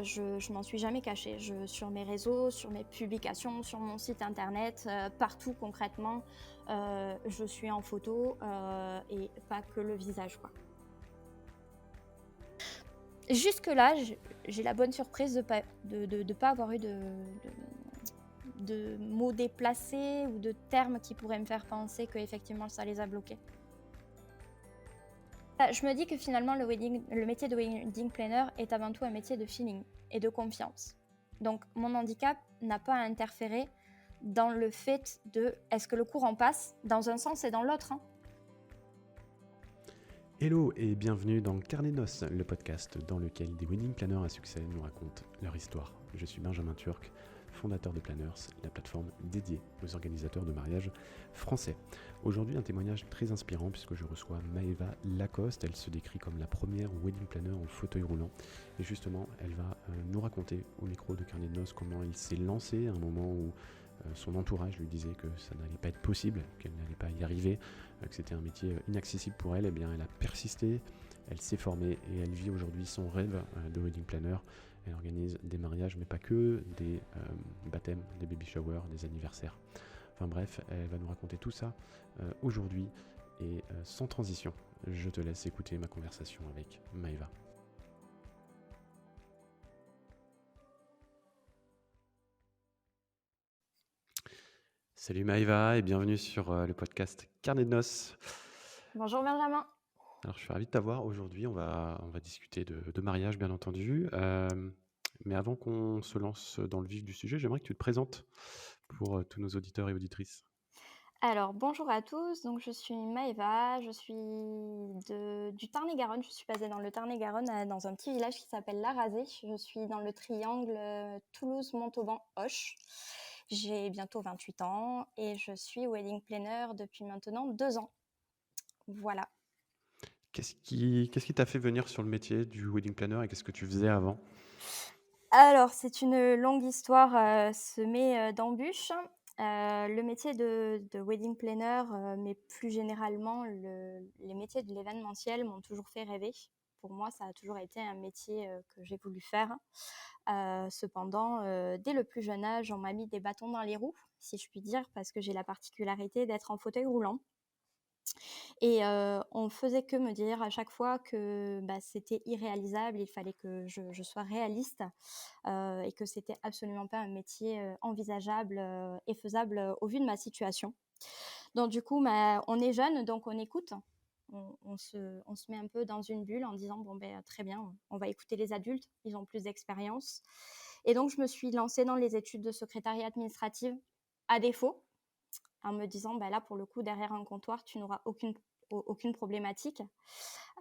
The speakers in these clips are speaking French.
je m'en suis jamais cachée. Sur mes réseaux, sur mes publications, sur mon site internet, partout concrètement, je suis en photo et pas que le visage, quoi. Jusque-là, j'ai la bonne surprise de pas avoir eu de mots déplacés ou de termes qui pourraient me faire penser qu'effectivement ça les a bloqués. Je me dis que finalement le métier de wedding planner est avant tout un métier de feeling et de confiance. Donc mon handicap n'a pas à interférer dans le fait de est-ce que le courant passe dans un sens et dans l'autre, hein. Hello et bienvenue dans Carnet de Noces, le podcast dans lequel des wedding planners à succès nous racontent leur histoire. Je suis Benjamin Turc, fondateur de Planners, la plateforme dédiée aux organisateurs de mariages français. Aujourd'hui, un témoignage très inspirant puisque je reçois Maëva Lacoste. Elle se décrit comme la première wedding planner en fauteuil roulant. Et justement, elle va nous raconter au micro de Carnet de Noces comment il s'est lancé à un moment où son entourage lui disait que ça n'allait pas être possible, qu'elle n'allait pas y arriver, que c'était un métier inaccessible pour elle. Eh bien, elle a persisté, elle s'est formée et elle vit aujourd'hui son rêve de wedding planner. Elle organise des mariages, mais pas que, des baptêmes, des baby showers, des anniversaires. Enfin bref, elle va nous raconter tout ça aujourd'hui et sans transition. Je te laisse écouter ma conversation avec Maëva. Salut Maëva et bienvenue sur le podcast Carnet de Noces. Bonjour Benjamin. Alors je suis ravi de t'avoir aujourd'hui, on va discuter de mariage bien entendu. Mais avant qu'on se lance dans le vif du sujet, j'aimerais que tu te présentes pour tous nos auditeurs et auditrices. Alors bonjour à tous, donc je suis Maëva, je suis du Tarn-et-Garonne, je suis basée dans le Tarn-et-Garonne, dans un petit village qui s'appelle Larazé. Je suis dans le triangle Toulouse-Montauban-Auch. J'ai bientôt 28 ans et je suis wedding planner depuis maintenant 2 ans. Voilà. Qu'est-ce qui t'a fait venir sur le métier du wedding planner et qu'est-ce que tu faisais avant ? Alors, c'est une longue histoire semée d'embûches. Le métier de wedding planner, mais plus généralement les métiers de l'événementiel m'ont toujours fait rêver. Pour moi, ça a toujours été un métier que j'ai voulu faire. Cependant, dès le plus jeune âge, on m'a mis des bâtons dans les roues, si je puis dire, parce que j'ai la particularité d'être en fauteuil roulant. Et on faisait que me dire à chaque fois que c'était irréalisable, il fallait que je sois réaliste et que c'était absolument pas un métier envisageable et faisable au vu de ma situation. Donc du coup, on est jeune, donc on écoute. On se met un peu dans une bulle en disant très bien, on va écouter les adultes, ils ont plus d'expérience. Et donc je me suis lancée dans les études de secrétariat administrative à défaut, en me disant là pour le coup derrière un comptoir tu n'auras aucune problématique,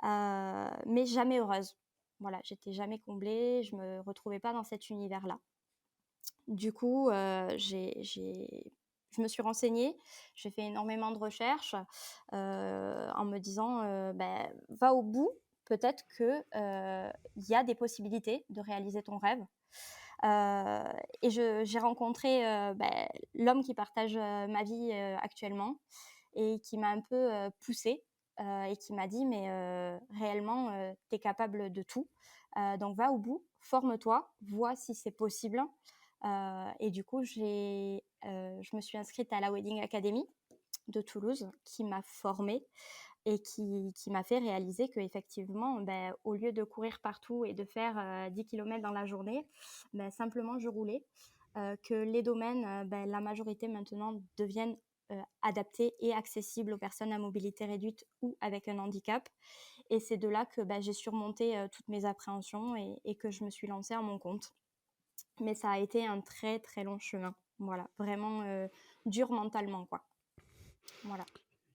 mais jamais heureuse. Voilà, j'étais jamais comblée, je me retrouvais pas dans cet univers-là. Du coup, je me suis renseignée, j'ai fait énormément de recherches en me disant va au bout, peut-être que il y a des possibilités de réaliser ton rêve. Et j'ai rencontré l'homme qui partage ma vie actuellement et qui m'a un peu poussée et qui m'a dit mais réellement tu es capable de tout, donc va au bout, forme-toi, vois si c'est possible. Et du coup je me suis inscrite à la Wedding Academy de Toulouse qui m'a formée et qui m'a fait réaliser qu'effectivement, au lieu de courir partout et de faire 10 km dans la journée, simplement je roulais, que les domaines, la majorité maintenant deviennent adaptés et accessibles aux personnes à mobilité réduite ou avec un handicap. Et c'est de là que j'ai surmonté toutes mes appréhensions et que je me suis lancée à mon compte. Mais ça a été un très très long chemin, voilà, vraiment dur mentalement, quoi. Voilà.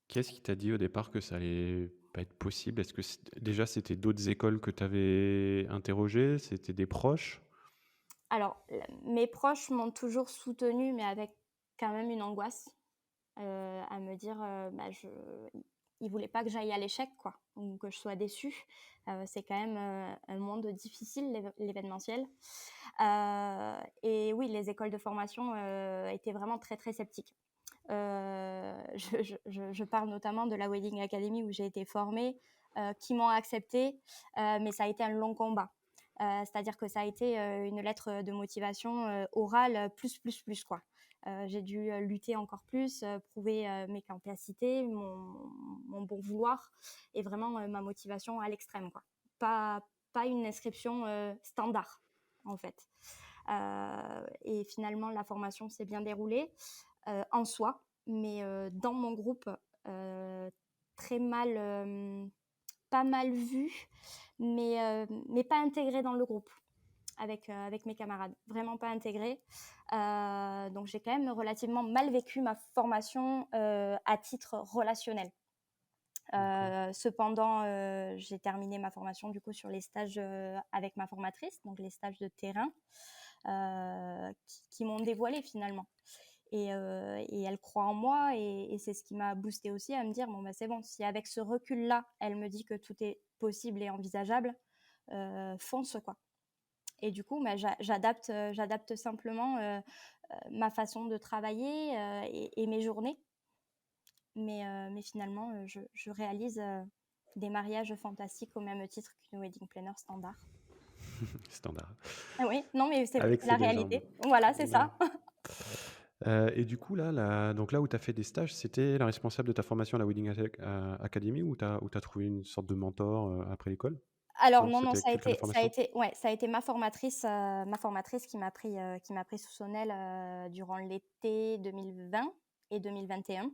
Qu'est-ce qui t'a dit au départ que ça allait pas être possible ? Est-ce que déjà c'était d'autres écoles que tu avais interrogées ? C'était des proches ? Alors, mes proches m'ont toujours soutenue, mais avec quand même une angoisse, à me dire, ils voulaient pas que j'aille à l'échec, quoi, ou que je sois déçue. C'est quand même un monde difficile, l'événementiel. Et oui, les écoles de formation étaient vraiment très, très sceptiques. Je parle notamment de la Wedding Academy où j'ai été formée, qui m'ont acceptée, mais ça a été un long combat. C'est-à-dire que ça a été une lettre de motivation orale plus, quoi. J'ai dû lutter encore plus, prouver mes capacités, mon bon vouloir et vraiment ma motivation à l'extrême, quoi. Pas une inscription standard, en fait. Et finalement, la formation s'est bien déroulée en soi, mais dans mon groupe, très mal, pas mal vu, mais pas intégrée dans le groupe avec mes camarades, vraiment pas intégrée. Donc j'ai quand même relativement mal vécu ma formation à titre relationnel. Cependant, j'ai terminé ma formation du coup sur les stages avec ma formatrice, donc les stages de terrain qui m'ont dévoilé finalement. Et elle croit en moi et c'est ce qui m'a boosté aussi à me dire bon bah c'est bon, si avec ce recul là elle me dit que tout est possible et envisageable, fonce quoi. Et du coup bah, j'adapte simplement ma façon de travailler et mes journées, mais finalement je réalise des mariages fantastiques au même titre qu'une wedding planner standard. Standard. Ah oui, non mais c'est Avec la ses légendes. réalité, voilà c'est Ouais. ça. Et du coup, donc là où tu as fait des stages, c'était la responsable de ta formation à la Wedding Academy ou tu as trouvé une sorte de mentor après l'école? Alors Non, non, c'était ça a quelqu'un de la été ça a formation? été ouais, ça a été ma formatrice qui m'a pris sous son aile, durant l'été 2020 et 2021,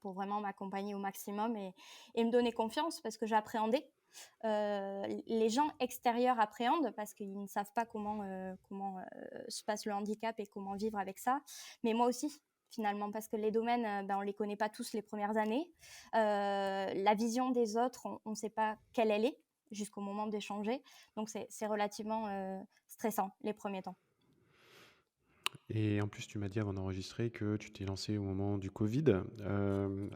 pour vraiment m'accompagner au maximum et me donner confiance parce que j'appréhendais. Les gens extérieurs appréhendent parce qu'ils ne savent pas comment se passe le handicap et comment vivre avec ça. Mais moi aussi, finalement, parce que les domaines, on les connaît pas tous les premières années. La vision des autres, on ne sait pas quelle elle est jusqu'au moment d'échanger. Donc, c'est relativement stressant les premiers temps. Et en plus, tu m'as dit avant d'enregistrer que tu t'es lancé au moment du Covid.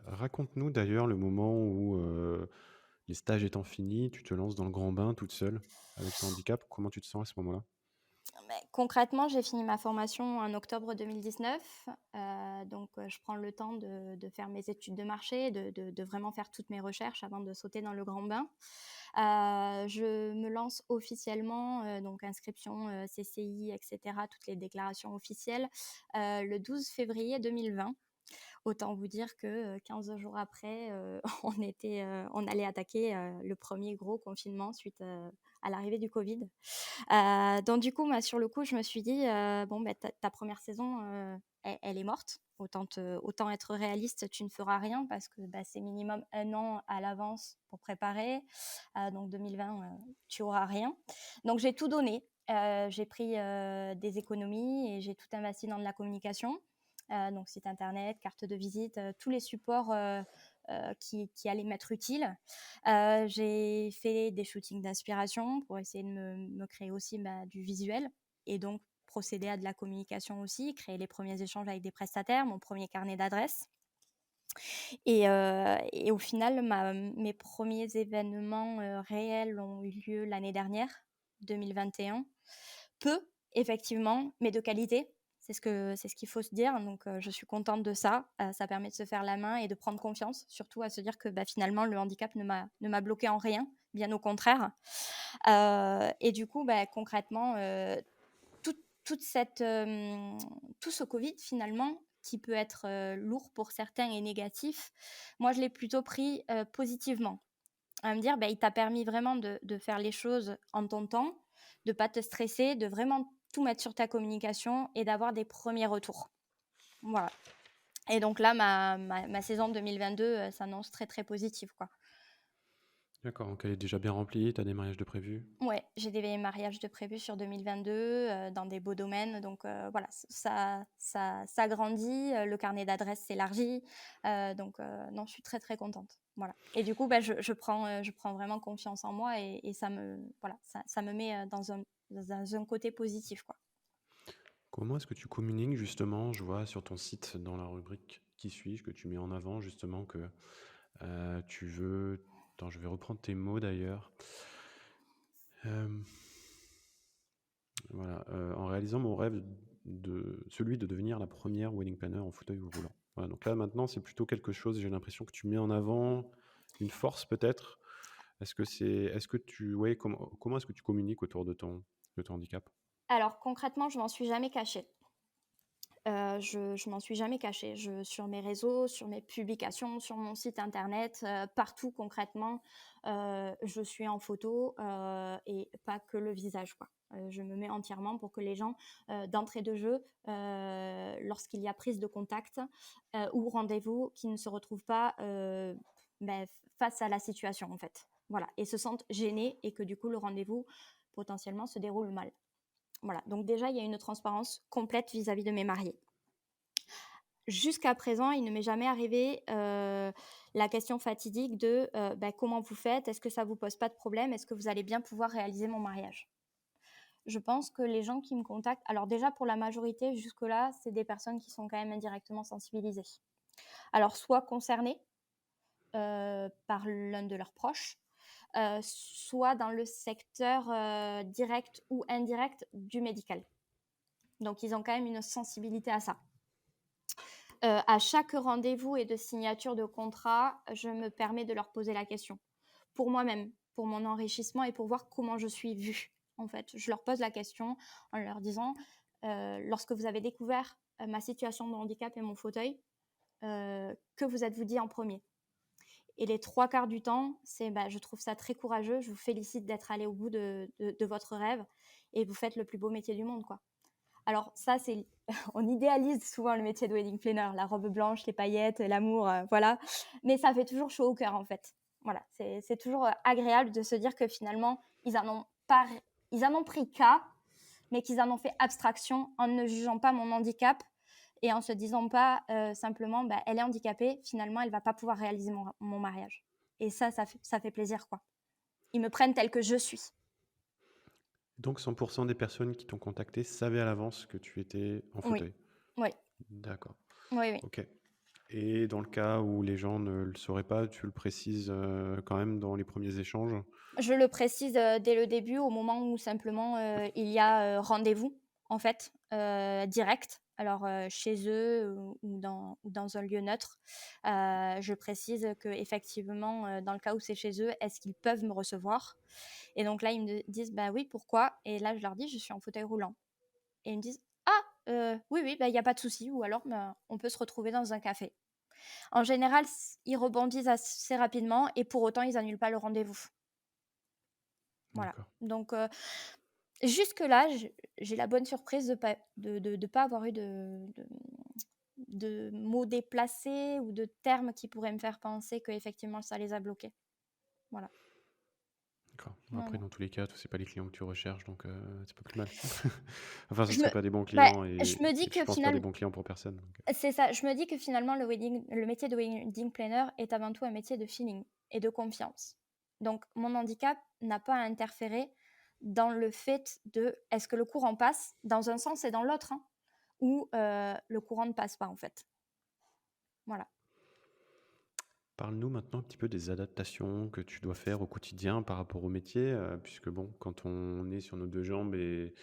Raconte-nous d'ailleurs le moment où, les stages étant finis, tu te lances dans le grand bain toute seule avec ton handicap. Comment tu te sens à ce moment-là? Concrètement, j'ai fini ma formation en octobre 2019. Donc, je prends le temps de faire mes études de marché, de vraiment faire toutes mes recherches avant de sauter dans le grand bain. Je me lance officiellement, donc inscription CCI, etc., toutes les déclarations officielles, le 12 février 2020. Autant vous dire que 15 jours après, on allait attaquer le premier gros confinement suite à l'arrivée du Covid. Donc du coup, sur le coup, je me suis dit, bon, bah, ta première saison, elle est morte. Autant être réaliste, tu ne feras rien parce que bah, c'est minimum 1 an à l'avance pour préparer. Donc 2020, tu auras rien. Donc j'ai tout donné. J'ai pris des économies et j'ai tout investi dans de la communication. Donc site internet, carte de visite, tous les supports qui allaient m'être utiles. J'ai fait des shootings d'inspiration pour essayer de me créer aussi du visuel et donc procéder à de la communication aussi, créer les premiers échanges avec des prestataires, mon premier carnet d'adresses. Et au final, mes premiers événements réels ont eu lieu l'année dernière, 2021. Peu, effectivement, mais de qualité. C'est ce qu'il faut se dire. Donc, je suis contente de ça. Ça permet de se faire la main et de prendre confiance, surtout à se dire que finalement, le handicap ne m'a bloqué en rien, bien au contraire. Et du coup, concrètement, tout, toute cette, tout ce Covid, finalement, qui peut être lourd pour certains et négatif, moi, je l'ai plutôt pris positivement. À me dire, il t'a permis vraiment de faire les choses en ton temps, de ne pas te stresser, de vraiment tout mettre sur ta communication et d'avoir des premiers retours. Voilà. Et donc là, ma saison 2022 s'annonce très, très positive, quoi. D'accord, donc elle est déjà bien remplie, tu as des mariages de prévus? Ouais, j'ai des mariages de prévus sur 2022 dans des beaux domaines. Donc voilà, ça grandit, le carnet d'adresses s'élargit. Donc non, je suis très, très contente. Voilà. Et du coup, je prends vraiment confiance en moi et ça me met dans un côté positif, quoi. Comment est-ce que tu communiques justement? Je vois sur ton site dans la rubrique «Qui suis-je?» que tu mets en avant justement que, tu veux attends, je vais reprendre tes mots d'ailleurs. Hem, voilà, en réalisant mon rêve celui de devenir la première wedding planner en fauteuil roulant. Voilà, donc là maintenant c'est plutôt quelque chose, j'ai l'impression que tu mets en avant une force peut-être, Ouais, comment est-ce que tu communiques autour de ton handicap? Alors concrètement, je m'en suis jamais cachée. Je m'en suis jamais cachée. Sur mes réseaux, sur mes publications, sur mon site internet, partout concrètement, je suis en photo, et pas que le visage, quoi. Je me mets entièrement pour que les gens, d'entrée de jeu, lorsqu'il y a prise de contact, ou rendez-vous, qui ne se retrouvent pas, face à la situation, en fait. Voilà, et se sentent gênés et que du coup le rendez-vous potentiellement se déroule mal. Voilà, donc déjà il y a une transparence complète vis-à-vis de mes mariés. Jusqu'à présent, il ne m'est jamais arrivé, la question fatidique de, comment vous faites? Est-ce que ça vous pose pas de problème? Est-ce que vous allez bien pouvoir réaliser mon mariage? Je pense que les gens qui me contactent, alors déjà pour la majorité jusque-là, c'est des personnes qui sont quand même indirectement sensibilisées. Alors soit concernées, par l'un de leurs proches, soit dans le secteur, direct ou indirect du médical. Donc ils ont quand même une sensibilité à ça. À chaque rendez-vous et de signature de contrat, je me permets de leur poser la question. Pour moi-même, pour mon enrichissement et pour voir comment je suis vue, en fait. Je leur pose la question en leur disant, lorsque vous avez découvert ma situation de handicap et mon fauteuil, que vous êtes-vous dit en premier? Et les 3 quarts du temps, c'est je trouve ça très courageux, je vous félicite d'être allé au bout de votre rêve et vous faites le plus beau métier du monde, quoi. Alors ça, c'est on idéalise souvent le métier de wedding planner, la robe blanche, les paillettes, l'amour, voilà. Mais ça fait toujours chaud au cœur, en fait. Voilà, c'est toujours agréable de se dire que finalement, ils en ont pris cas, mais qu'ils en ont fait abstraction en ne jugeant pas mon handicap et en se disant pas simplement, elle est handicapée, finalement, elle va pas pouvoir réaliser mon mariage. Et ça fait plaisir, quoi. Ils me prennent telle que je suis. Donc 100 des personnes qui t'ont contacté savaient à l'avance que tu étais en Oui, fauteuil? oui, D'accord, oui, oui. OK. Et dans le cas où les gens ne le sauraient pas, tu le précises, quand même dans les premiers échanges? Je le précise, dès le début, au moment où simplement, il y a, rendez-vous, en fait, direct. Alors, chez eux ou dans un lieu neutre. Je précise qu'effectivement, dans le cas où c'est chez eux, est-ce qu'ils peuvent me recevoir? Et donc là, ils me disent: «Bah oui, pourquoi?» Et là, je leur dis: «Je suis en fauteuil roulant». Et ils me disent: «Ah, oui, oui, il y a pas de souci» ou alors: on peut se retrouver dans un café». En général, ils rebondissent assez rapidement et pour autant, ils annulent pas le rendez-vous. Voilà, D'accord. donc jusque-là, j'ai la bonne surprise de pas avoir eu de mots déplacés ou de termes qui pourraient me faire penser qu'effectivement ça les a bloqués. Voilà. D'accord. Bon, Non, après, non. dans tous les cas, toi, c'est pas les clients que tu recherches, donc c'est pas plus mal. Enfin, ce Je me serait pas des bons bah, clients je me dis et je que pense pas des bons clients pour personne, donc c'est ça, je me dis que finalement le métier de wedding planner est avant tout un métier de feeling et de confiance. Donc mon handicap n'a pas à interférer dans le fait de est-ce que le courant passe dans un sens et dans l'autre, hein, ou le courant ne passe pas en fait. Voilà. Parle-nous maintenant un petit peu des adaptations que tu dois faire au quotidien par rapport au métier, puisque bon, quand on est sur nos 2 jambes et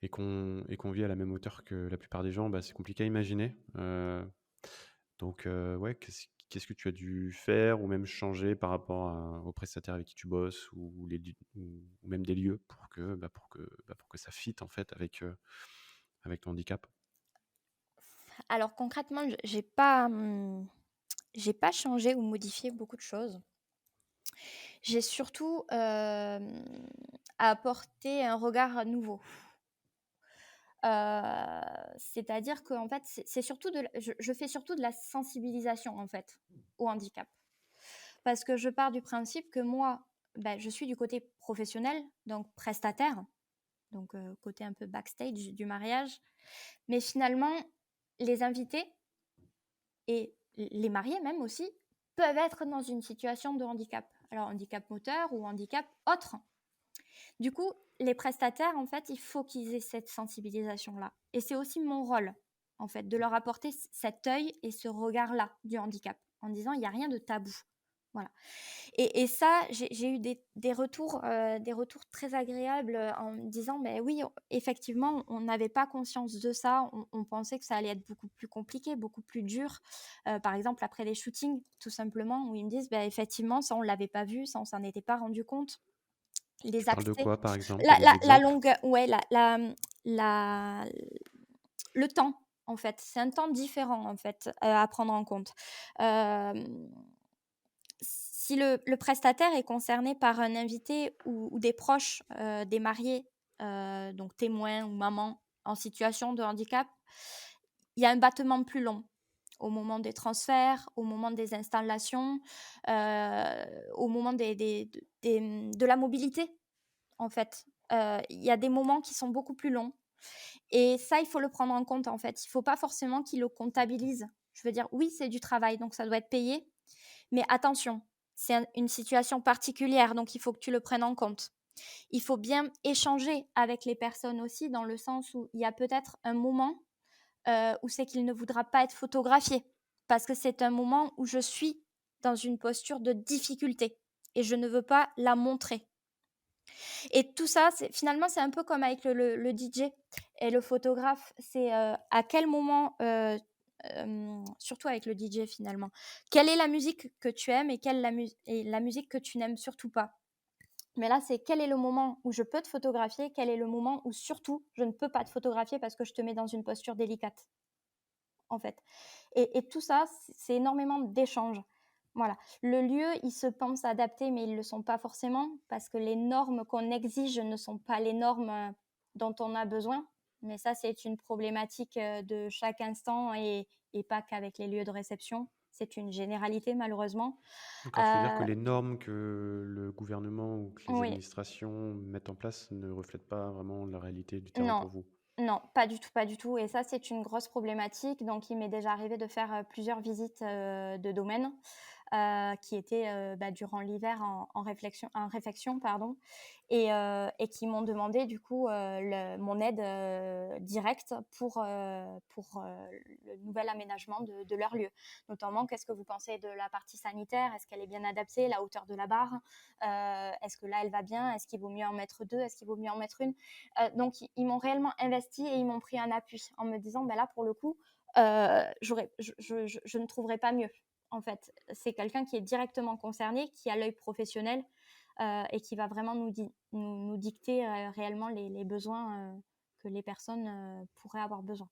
qu'on vit à la même hauteur que la plupart des gens, bah, c'est compliqué à imaginer. Donc ouais, qu'est-ce que tu as dû faire ou même changer par rapport aux prestataires avec qui tu bosses ou ou même des lieux pour que ça fitte en fait avec ton handicap? Alors concrètement, j'ai pas changé ou modifié beaucoup de choses. J'ai surtout, apporté un regard nouveau. C'est-à-dire qu'en fait, c'est surtout je fais surtout de la sensibilisation, en fait, au handicap. Parce que je pars du principe que moi, je suis du côté professionnel, donc prestataire, donc côté un peu backstage du mariage. Mais finalement, les invités et les mariés même aussi, peuvent être dans une situation de handicap. Alors handicap moteur ou handicap autre. Du coup, les prestataires, en fait, il faut qu'ils aient cette sensibilisation-là. Et c'est aussi mon rôle, en fait, de leur apporter cet œil et ce regard-là du handicap, en disant il n'y a rien de tabou. Voilà. Et ça, j'ai eu des retours très agréables, en me disant: «Mais oui, effectivement, on n'avait pas conscience de ça. On pensait que ça allait être beaucoup plus compliqué, beaucoup plus dur». Par exemple, après les shootings, tout simplement, où ils me disent: «Bah, effectivement, ça, on l'avait pas vu, ça, on s'en était pas rendu compte». Tu Les parles de accès, quoi, par exemple? Tu as la des la la exemples? longueur, ouais, la le temps, en fait. C'est un temps différent, en fait, à prendre en compte. Hem Si le prestataire est concerné par un invité ou des proches, des mariés, donc témoins ou mamans en situation de handicap, il y a un battement plus long au moment des transferts, au moment des installations, au moment de la mobilité, en fait. Il y a des moments qui sont beaucoup plus longs et ça, il faut le prendre en compte, en fait. Il faut pas forcément qu'il le comptabilise. Je veux dire, oui, c'est du travail, donc ça doit être payé, mais attention, c'est une situation particulière, donc il faut que tu le prennes en compte. Il faut bien échanger avec les personnes aussi, dans le sens où il y a peut-être un moment où c'est qu'il ne voudra pas être photographié, parce que c'est un moment où je suis dans une posture de difficulté et je ne veux pas la montrer. Et tout ça, finalement, c'est un peu comme avec le DJ et le photographe. C'est à quel moment, surtout avec le DJ finalement, quelle est la musique que tu aimes et et la musique que tu n'aimes surtout pas. Mais là, c'est quel est le moment où je peux te photographier, quel est le moment où surtout je ne peux pas te photographier parce que je te mets dans une posture délicate, en fait. Et tout ça, c'est énormément d'échanges. Voilà. Le lieu, il se pense adapté, mais ils ne le sont pas forcément parce que les normes qu'on exige ne sont pas les normes dont on a besoin. Mais ça, c'est une problématique de chaque instant et pas qu'avec les lieux de réception. C'est une généralité, malheureusement. D'accord, tu veux dire que Euh, les normes que le gouvernement ou que les oui, administrations mettent en place ne reflètent pas vraiment la réalité du terrain non, pour vous? non, pas du tout, pas du tout. Et ça, c'est une grosse problématique. Donc, il m'est déjà arrivé de faire plusieurs visites de domaine qui étaient durant l'hiver en réfection, pardon, et qui m'ont demandé du coup mon aide directe pour le nouvel aménagement de leur lieu. Notamment, qu'est-ce que vous pensez de la partie sanitaire? Est-ce qu'elle est bien adaptée? La hauteur de la barre? Est-ce que là, elle va bien? Est-ce qu'il vaut mieux en mettre deux? Est-ce qu'il vaut mieux en mettre une? Donc, ils m'ont réellement investi et ils m'ont pris un appui en me disant, là, pour le coup, je ne trouverai pas mieux. En fait, c'est quelqu'un qui est directement concerné, qui a l'œil professionnel et qui va vraiment nous dicter réellement les besoins que les personnes pourraient avoir besoin.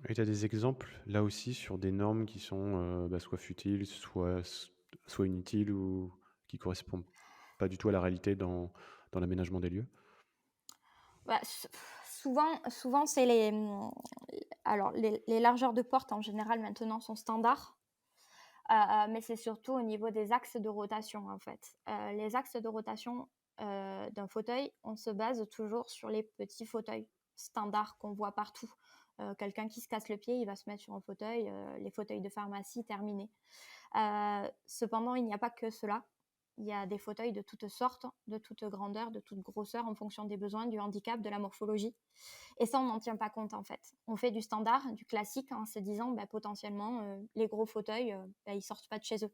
Et tu as des exemples, là aussi, sur des normes qui sont soit futiles, soit inutiles ou qui correspondent pas du tout à la réalité dans l'aménagement des lieux? Bah, souvent c'est alors les largeurs de porte en général maintenant sont standards, mais c'est surtout au niveau des axes de rotation en fait. Les axes de rotation d'un fauteuil, on se base toujours sur les petits fauteuils standards qu'on voit partout. Quelqu'un qui se casse le pied, il va se mettre sur un fauteuil, les fauteuils de pharmacie, terminé. Cependant, il n'y a pas que cela. Il y a des fauteuils de toutes sortes, de toutes grandeurs, de toutes grosseurs, en fonction des besoins, du handicap, de la morphologie. Et ça, on n'en tient pas compte, en fait. On fait du standard, du classique, en se disant, potentiellement, les gros fauteuils, ils sortent pas de chez eux.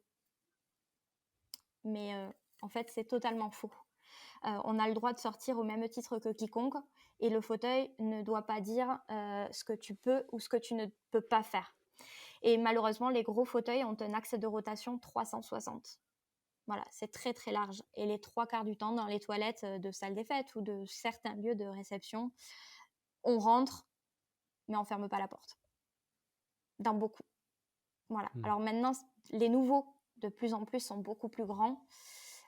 Mais en fait, c'est totalement faux. On a le droit de sortir au même titre que quiconque, et le fauteuil ne doit pas dire ce que tu peux ou ce que tu ne peux pas faire. Et malheureusement, les gros fauteuils ont un axe de rotation 360. Voilà, c'est très très large. Et les trois quarts du temps, dans les toilettes de salles des fêtes ou de certains lieux de réception, on rentre, mais on ferme pas la porte. Dans beaucoup. Voilà. Hmm. Alors maintenant, les nouveaux, de plus en plus, sont beaucoup plus grands,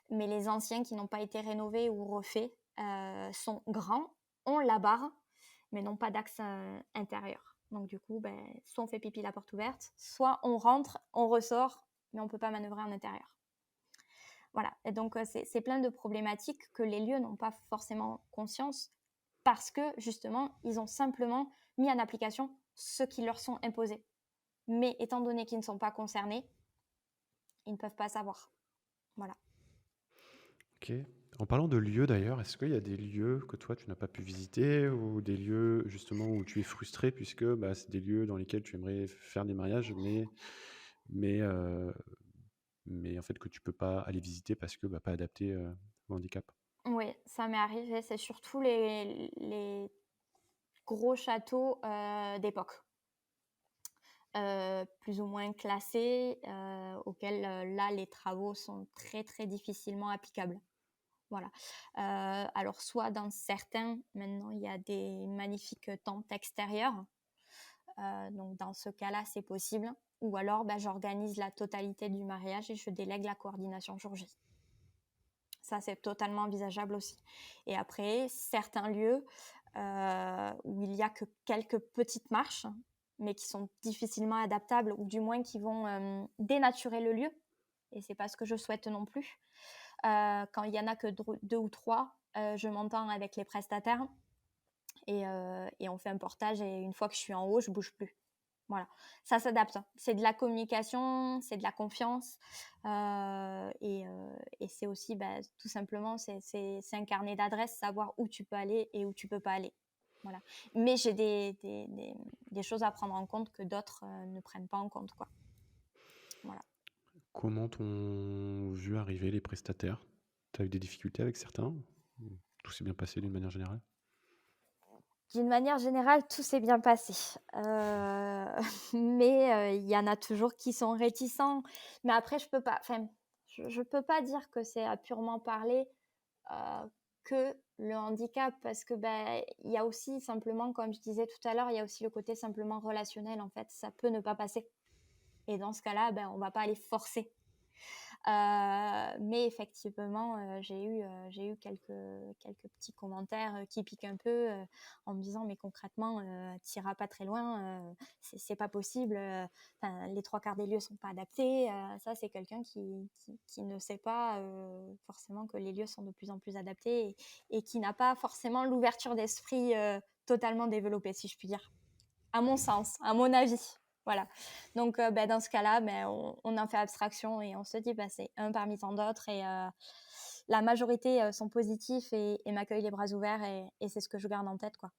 mais les anciens qui n'ont pas été rénovés ou refaits sont grands, ont la barre, mais n'ont pas d'axe intérieur. Donc du coup, soit on fait pipi la porte ouverte, soit on rentre, on ressort, mais on ne peut pas manœuvrer en intérieur. Voilà. Et donc, c'est plein de problématiques que les lieux n'ont pas forcément conscience parce que, justement, ils ont simplement mis en application ce qui leur sont imposés. Mais étant donné qu'ils ne sont pas concernés, ils ne peuvent pas savoir. Voilà. Ok. En parlant de lieux d'ailleurs, est-ce qu'il y a des lieux que toi tu n'as pas pu visiter ou des lieux justement où tu es frustré puisque c'est des lieux dans lesquels tu aimerais faire des mariages, mais mais en fait que tu peux pas aller visiter parce que pas adapté au handicap. Oui, ça m'est arrivé. C'est surtout les gros châteaux, d'époque, plus ou moins classés, auxquels, là, les travaux sont très, très difficilement applicables. Voilà. Alors soit dans certains, maintenant, il y a des magnifiques tentes extérieures, donc dans ce cas-là, c'est possible. Ou alors, j'organise la totalité du mariage et je délègue la coordination jour J. Ça, c'est totalement envisageable aussi. Et après, certains lieux où il y a que quelques petites marches, mais qui sont difficilement adaptables, ou du moins qui vont dénaturer le lieu. Et c'est pas ce que je souhaite non plus. Quand il y en a que deux ou trois, je m'entends avec les prestataires et on fait un portage. Et une fois que je suis en haut, je bouge plus. Voilà, ça s'adapte. C'est de la communication, c'est de la confiance, et c'est aussi, tout simplement, c'est un carnet d'adresses, savoir où tu peux aller et où tu peux pas aller. Voilà. Mais j'ai des choses à prendre en compte que d'autres ne prennent pas en compte, quoi. Voilà. Comment t'ont vu arriver les prestataires? Tu as eu des difficultés avec certains? Ou tout s'est bien passé d'une manière générale? D'une manière générale, tout s'est bien passé. Mais il y en a toujours qui sont réticents. Mais après, je peux pas dire que c'est à purement parler que le handicap, parce que il y a aussi simplement, comme je disais tout à l'heure, il y a aussi le côté simplement relationnel. En fait, ça peut ne pas passer. Et dans ce cas-là, on va pas aller forcer. Mais effectivement, j'ai eu quelques petits commentaires qui piquent un peu, en me disant: «Mais concrètement, tu iras pas très loin, c'est pas possible, les 3/4 des lieux sont pas adaptés». Ça, c'est quelqu'un qui ne sait pas, forcément, que les lieux sont de plus en plus adaptés, et qui n'a pas forcément l'ouverture d'esprit, totalement développée, si je puis dire. À mon sens, à mon avis. Voilà. Donc, dans ce cas-là, on en fait abstraction et on se dit, c'est un parmi tant d'autres, et la majorité sont positifs et m'accueillent les bras ouverts, et c'est ce que je garde en tête, quoi.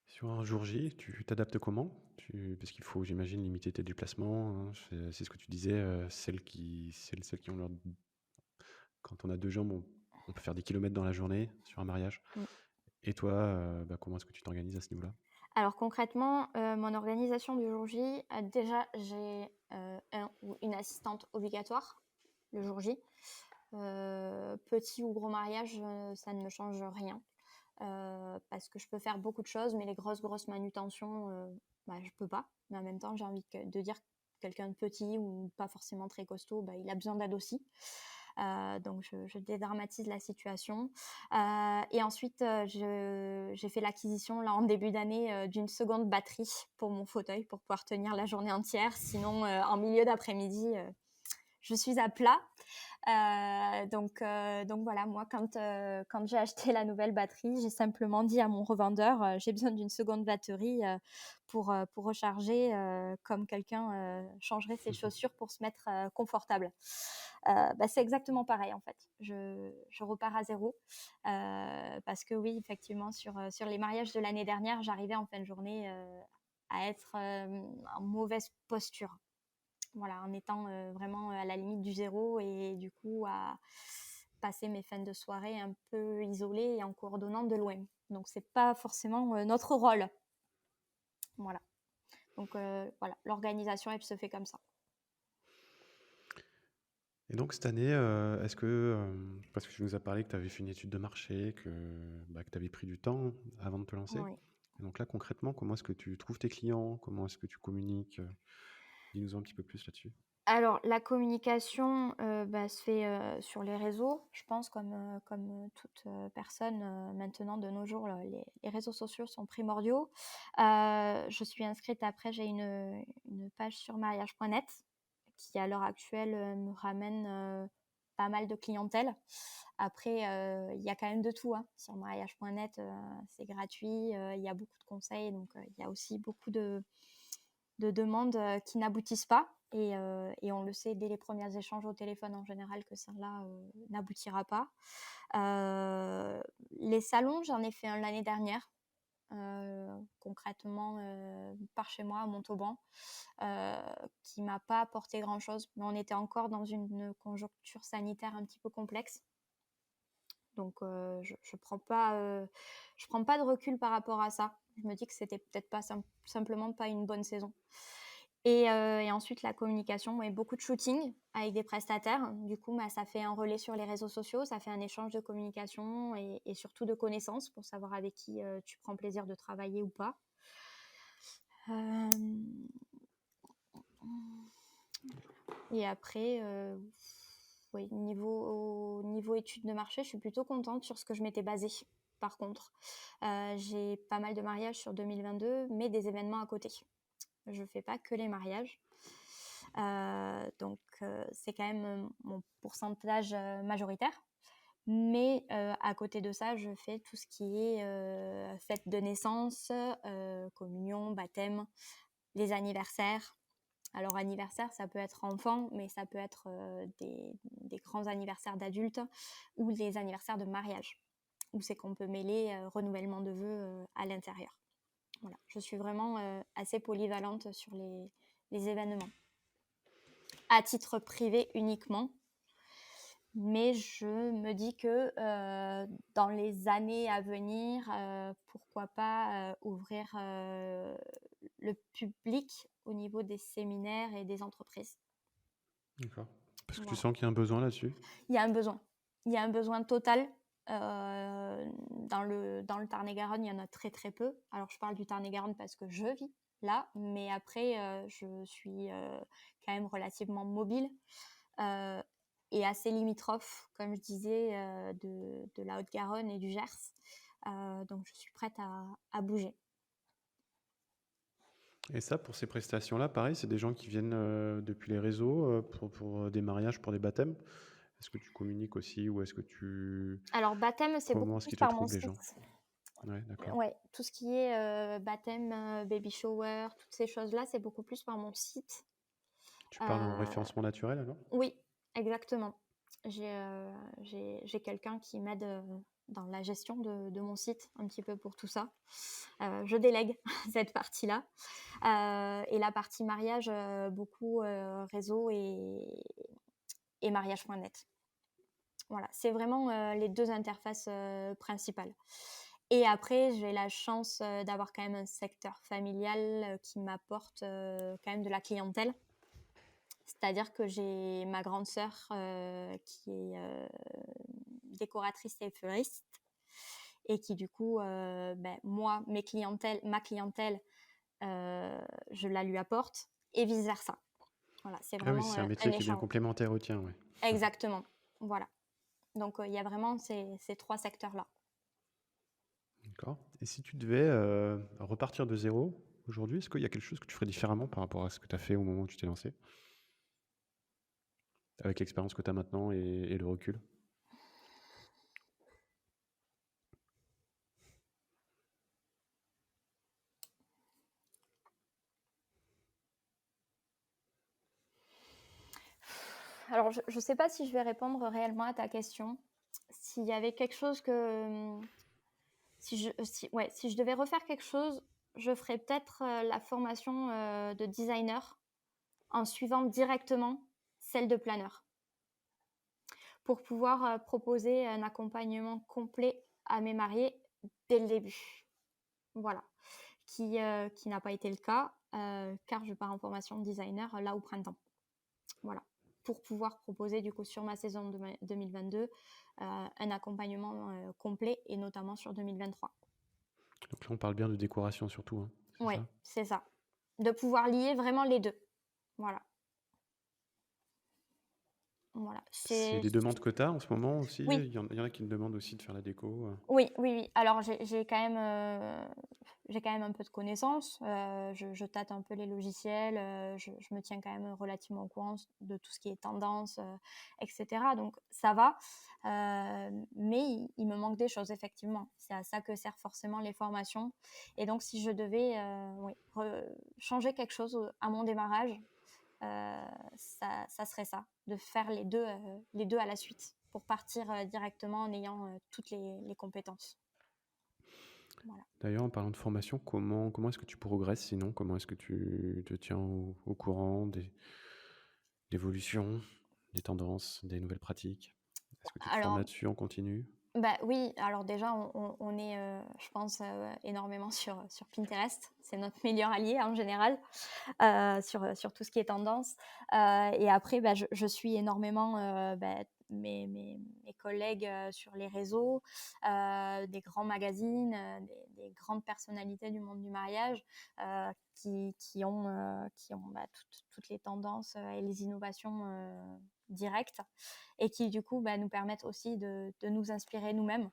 Sur un jour J, tu t'adaptes comment? Parce qu'il faut, j'imagine, limiter tes déplacements, hein. C'est ce que tu disais, celles qui ont leur... Quand on a 2 jambes, on peut faire des kilomètres dans la journée sur un mariage. Mm. Et toi, comment est-ce que tu t'organises à ce niveau-là? Alors concrètement, mon organisation du jour J, déjà j'ai un ou une assistante obligatoire le jour J. Petit ou gros mariage, ça ne me change rien. Parce que je peux faire beaucoup de choses, mais les grosses manutentions, je peux pas. Mais en même temps, j'ai envie de dire que quelqu'un de petit ou pas forcément très costaud, il a besoin d'aide aussi. Donc je dédramatise la situation. Et ensuite, j'ai fait l'acquisition là en début d'année d'une seconde batterie pour mon fauteuil pour pouvoir tenir la journée entière. Sinon, en milieu d'après-midi, je suis à plat. Donc voilà, moi, quand j'ai acheté la nouvelle batterie, j'ai simplement dit à mon revendeur, j'ai besoin d'une seconde batterie pour recharger, comme quelqu'un changerait ses chaussures pour se mettre confortable. C'est exactement pareil, en fait. Je repars à zéro, parce que oui, effectivement, sur les mariages de l'année dernière, j'arrivais en fin de journée à être en mauvaise posture. Voilà, en étant vraiment à la limite du zéro, et du coup à passer mes fins de soirée un peu isolées et en coordonnant de loin. Donc c'est pas forcément notre rôle. Voilà. Donc voilà, l'organisation, elle se fait comme ça. Et donc cette année, est-ce que, parce que tu nous as parlé que tu avais fait une étude de marché, que tu avais pris du temps avant de te lancer. Oui. Et donc là, concrètement, comment est-ce que tu trouves tes clients? Comment est-ce que tu communiques? Dis-nous un petit peu plus là-dessus. Alors, la communication se fait sur les réseaux, je pense, comme toute personne maintenant de nos jours. Les réseaux sociaux sont primordiaux. Je suis inscrite, après, j'ai une page sur mariage.net qui, à l'heure actuelle, me ramène pas mal de clientèle. Après, il y a quand même de tout, hein. Sur mariage.net, c'est gratuit, il y a beaucoup de conseils, donc il y a aussi beaucoup de demandes qui n'aboutissent pas. Et on le sait dès les premiers échanges au téléphone en général que celle-là n'aboutira pas. Les salons, j'en ai fait un l'année dernière. concrètement par chez moi à Montauban, qui m'a pas apporté grand-chose. Mais on était encore dans une conjoncture sanitaire un petit peu complexe. Donc je prends pas de recul par rapport à ça. Je me dis que c'était peut-être pas simplement pas une bonne saison. Et ensuite la communication, et beaucoup de shooting avec des prestataires. Du coup, ça fait un relais sur les réseaux sociaux, ça fait un échange de communication et surtout de connaissances pour savoir avec qui tu prends plaisir de travailler ou pas. Et après, oui, niveau études de marché, je suis plutôt contente sur ce que je m'étais basée. Par contre, j'ai pas mal de mariages sur 2022, mais des événements à côté. Je fais pas que les mariages. Donc, c'est quand même mon pourcentage majoritaire. Mais à côté de ça, je fais tout ce qui est fête de naissance, communion, baptême, les anniversaires. Alors, anniversaire, ça peut être enfant, mais ça peut être des grands anniversaires d'adultes ou les anniversaires de mariage, où c'est qu'on peut mêler renouvellement de vœux à l'intérieur. Voilà, je suis vraiment assez polyvalente sur les événements. À titre privé uniquement, mais je me dis que dans les années à venir, pourquoi pas ouvrir le public au niveau des séminaires et des entreprises. D'accord. Parce que tu Voilà. sens qu'il y a un besoin là-dessus? Il y a un besoin. Il y a un besoin total. Dans le Tarn-et-Garonne, il y en a très très peu. Alors je parle du Tarn-et-Garonne parce que je vis là, mais après je suis quand même relativement mobile et assez limitrophe, comme je disais, de la Haute-Garonne et du Gers. Donc je suis prête à bouger. Et ça, pour ces prestations-là, pareil, c'est des gens qui viennent depuis les réseaux pour des mariages, pour des baptêmes. Est-ce que tu communiques aussi ou est-ce que tu... Alors baptême, c'est Comment beaucoup est-ce plus qu'ils te par mon trouvent les site. gens? Ouais, d'accord. Ouais, tout ce qui est baptême, baby shower, toutes ces choses-là, c'est beaucoup plus par mon site. Tu parles en référencement naturel alors? Oui, exactement. J'ai quelqu'un qui m'aide dans la gestion de mon site, un petit peu pour tout ça. Je délègue cette partie-là. Et la partie mariage, beaucoup réseau et mariage.net. Voilà, c'est vraiment les deux interfaces principales. Et après, j'ai la chance d'avoir quand même un secteur familial qui m'apporte quand même de la clientèle. C'est-à-dire que j'ai ma grande sœur qui est décoratrice et fleuriste et qui du coup, moi, ma clientèle, je la lui apporte et vice-versa. Voilà, c'est Ah oui, vraiment c'est un un métier qui est bien échange. complémentaire au tien, ouais. Exactement, voilà. Donc, il y a vraiment ces trois secteurs-là. D'accord. Et si tu devais repartir de zéro aujourd'hui, est-ce qu'il y a quelque chose que tu ferais différemment par rapport à ce que tu as fait au moment où tu t'es lancé? Avec l'expérience que tu as maintenant et le recul? Alors, je ne sais pas si je vais répondre réellement à ta question. S'il y avait quelque chose que... Si je devais refaire quelque chose, je ferais peut-être la formation de designer en suivant directement celle de planeur pour pouvoir proposer un accompagnement complet à mes mariés dès le début. Voilà. Qui n'a pas été le cas car je pars en formation de designer là au printemps. Voilà. Pour pouvoir proposer du coup sur ma saison de 2022 un accompagnement complet et notamment sur 2023. Donc là, on parle bien de décoration surtout, hein, c'est Oui, ça? c'est ça. De pouvoir lier vraiment les deux. Voilà. Voilà. C'est des demandes que tu as en ce moment aussi? Oui, Il y en a qui me demandent aussi de faire la déco. oui. Alors, j'ai quand même un peu de connaissances. Je tâte un peu les logiciels. Je me tiens quand même relativement au courant de tout ce qui est tendance, etc. Donc, ça va. Mais il me manque des choses, effectivement. C'est à ça que servent forcément les formations. Et donc, si je devais changer quelque chose à mon démarrage, ça serait ça, de faire les deux à la suite pour partir directement en ayant toutes les compétences. Voilà. D'ailleurs, en parlant de formation, comment est-ce que tu progresses sinon? Comment est-ce que tu te tiens au courant des évolutions, des tendances, des nouvelles pratiques? Est-ce que tu te formes Alors, là-dessus en continu? bah, oui, alors déjà, on est, je pense, énormément sur Pinterest. C'est notre meilleur allié en général, sur tout ce qui est tendance. Et après, bah, je suis énormément, bah, mes collègues, sur les réseaux, des grands magazines, des grandes personnalités du monde du mariage, qui ont bah, toutes les tendances, et les innovations, directes, et qui du coup bah, nous permettent aussi de nous inspirer nous-mêmes.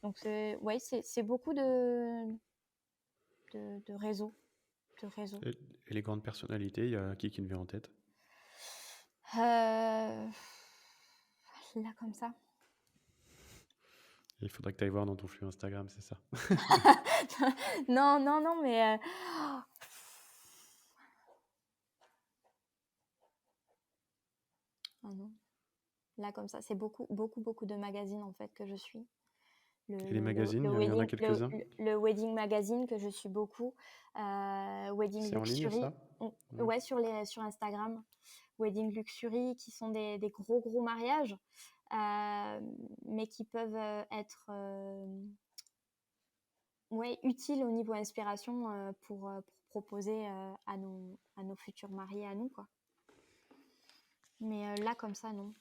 Donc ouais, c'est beaucoup de réseaux. De réseaux. Et, et les grandes personnalités, il y a qui me vient en tête? Là, comme ça. Il faudrait que tu ailles voir dans ton flux Instagram, c'est ça? Non, non, non, mais oh non. Là, comme ça, c'est beaucoup, beaucoup, beaucoup de magazines en fait que je suis. Et les magazines, Le il y en a wedding, quelques-uns? le wedding magazine que je suis beaucoup. Wedding C'est en ligne, Luxury. ça? Ouais. Ouais, sur Instagram. Wedding Luxury, qui sont des gros, gros mariages, mais qui peuvent être ouais, utiles au niveau inspiration, pour proposer à nos futurs mariés, à nous, quoi. Mais là, comme ça, non.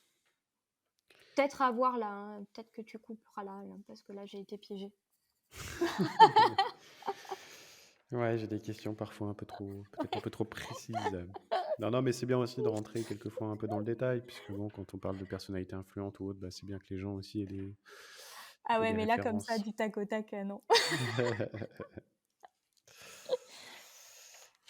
Peut-être à voir là, hein. Peut-être que tu couperas là, parce que là, j'ai été piégée. Ouais, j'ai des questions parfois peut-être un peu trop précises. Non, non, mais c'est bien aussi de rentrer quelquefois un peu dans le détail, puisque bon, quand on parle de personnalités influentes ou autres, bah, c'est bien que les gens aussi Ah aient ouais, des mais là, comme ça, références. du tac au tac, non.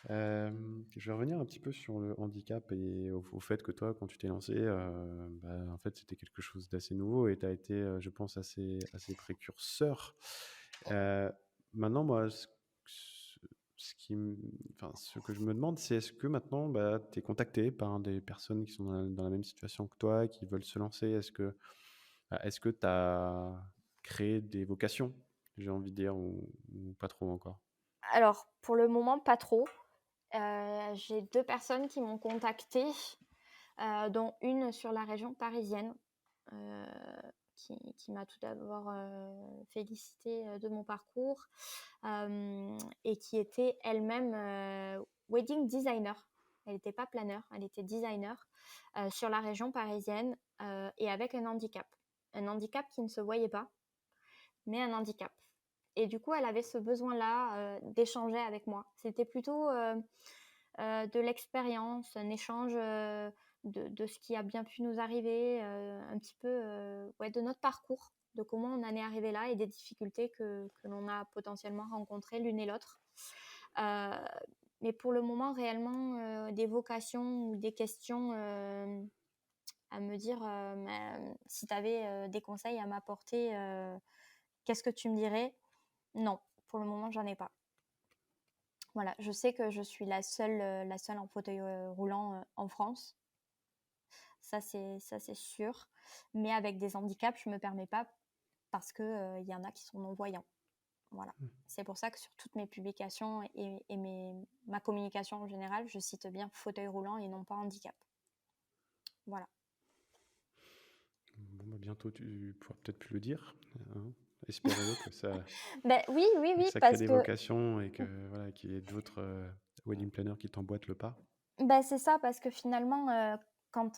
Je vais revenir un petit peu sur le handicap et au fait que toi, quand tu t'es lancé, bah, en fait, c'était quelque chose d'assez nouveau et tu as été, je pense, assez précurseur. Euh, Maintenant, moi, ce qui, enfin, ce que je me demande, c'est est-ce que maintenant, bah, tu es contacté par des personnes qui sont dans la même situation que toi, qui veulent se lancer? Est-ce que tu as créé des vocations, j'ai envie de dire, ou pas trop encore? Alors, pour le moment, pas trop. J'ai 2 personnes qui m'ont contactée, dont une sur la région parisienne, heu, qui m'a tout d'abord, félicitée, de mon parcours, et qui était elle-même, wedding designer. Elle n'était pas planeur, elle était designer, sur la région parisienne, et avec un handicap. Un handicap qui ne se voyait pas, mais un handicap. Et du coup, elle avait ce besoin-là, d'échanger avec moi. C'était plutôt, de l'expérience, un échange, de ce qui a bien pu nous arriver, un petit peu, ouais, de notre parcours, de comment on en est arrivé là et des difficultés que l'on a potentiellement rencontrées l'une et l'autre. Heu, mais pour le moment, réellement, des vocations ou des questions, à me dire, si tu avais des conseils à m'apporter, qu'est-ce que tu me dirais? Non, pour le moment, j'en ai pas. Voilà, je sais que je suis la seule en fauteuil, roulant, en France. Ça, c'est sûr. Mais avec des handicaps, je me permets pas parce que, il y en a qui sont non-voyants. Voilà. C'est pour ça que sur toutes mes publications et ma communication en général, je cite bien fauteuil roulant et non pas handicap. Voilà. Bon, bah, bientôt, tu pourras peut-être plus le dire, hein. Espérons que Ben oui, oui, oui, ça crée parce des que vocations et que voilà, qu'il y ait d'autres wedding planners qui t'emboîtent le pas. bah, c'est ça, parce que finalement, enfin,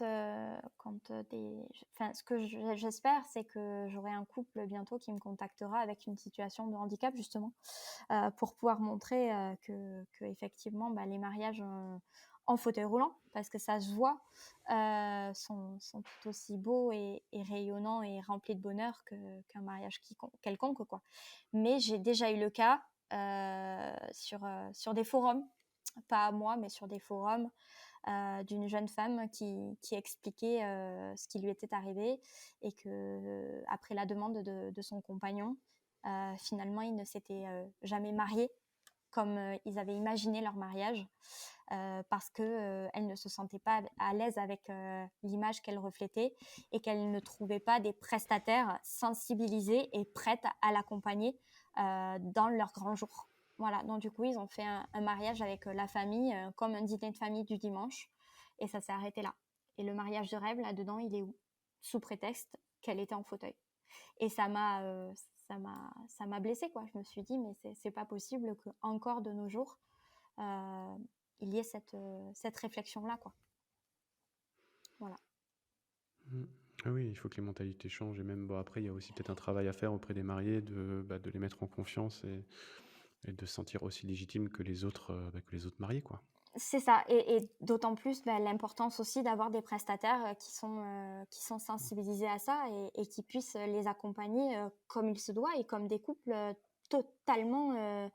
ce que j'espère, c'est que j'aurai un couple bientôt qui me contactera avec une situation de handicap, justement, pour pouvoir montrer que effectivement, bah, les mariages en fauteuil roulant, parce que ça se voit, sont tout aussi beaux et rayonnants et remplis de bonheur qu'un mariage quelconque, quoi. Mais j'ai déjà eu le cas sur des forums, pas à moi, mais sur des forums, d'une jeune femme qui expliquait ce qui lui était arrivé et que, après la demande de son compagnon, finalement, ils ne s'étaient jamais mariés comme ils avaient imaginé leur mariage, parce qu'elle ne se sentait pas à l'aise avec l'image qu'elle reflétait et qu'elle ne trouvait pas des prestataires sensibilisés et prêtes à l'accompagner dans leur grand jour. Voilà, donc du coup, ils ont fait un mariage avec la famille, comme un dîner de famille du dimanche, et ça s'est arrêté là. Et le mariage de rêve, là-dedans, il est où? Sous prétexte qu'elle était en fauteuil. Et ça m'a blessée, quoi. Je me suis dit, mais c'est pas possible que encore de nos jours, il y ait cette réflexion-là, quoi. Voilà. Mm. Ah oui, il faut que les mentalités changent et même bon, après il y a aussi peut-être un travail à faire auprès des mariés de les mettre en confiance et de se sentir aussi légitime que les autres mariés quoi. C'est ça, et d'autant plus l'importance aussi d'avoir des prestataires qui sont sensibilisés à ça et qui puissent les accompagner comme il se doit et comme des couples totalement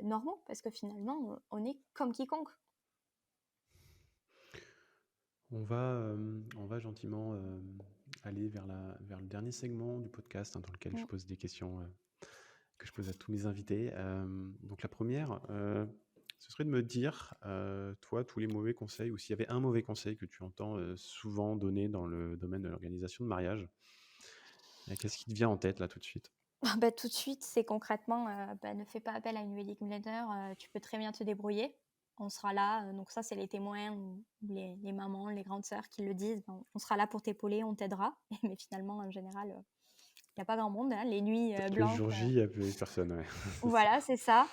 normaux, parce que finalement, on est comme quiconque. On va gentiment aller vers le dernier segment du podcast dans lequel je Mm. pose des questions que je pose à tous mes invités. Donc la première, ce serait de me dire, toi, tous les mauvais conseils, ou s'il y avait un mauvais conseil que tu entends souvent donner dans le domaine de l'organisation de mariage, qu'est-ce qui te vient en tête là tout de suite? Tout de suite, c'est concrètement, ne fais pas appel à une wedding planner, tu peux très bien te débrouiller. On sera là, donc ça, c'est les témoins ou les mamans, les grandes sœurs qui le disent. Ben, on sera là pour t'épauler, on t'aidera. Mais finalement, en général, il n'y a pas grand monde, hein. Les nuits Peut-être le blanches, jour J, il n'y avait personne, ouais. C'est ça. voilà, c'est ça.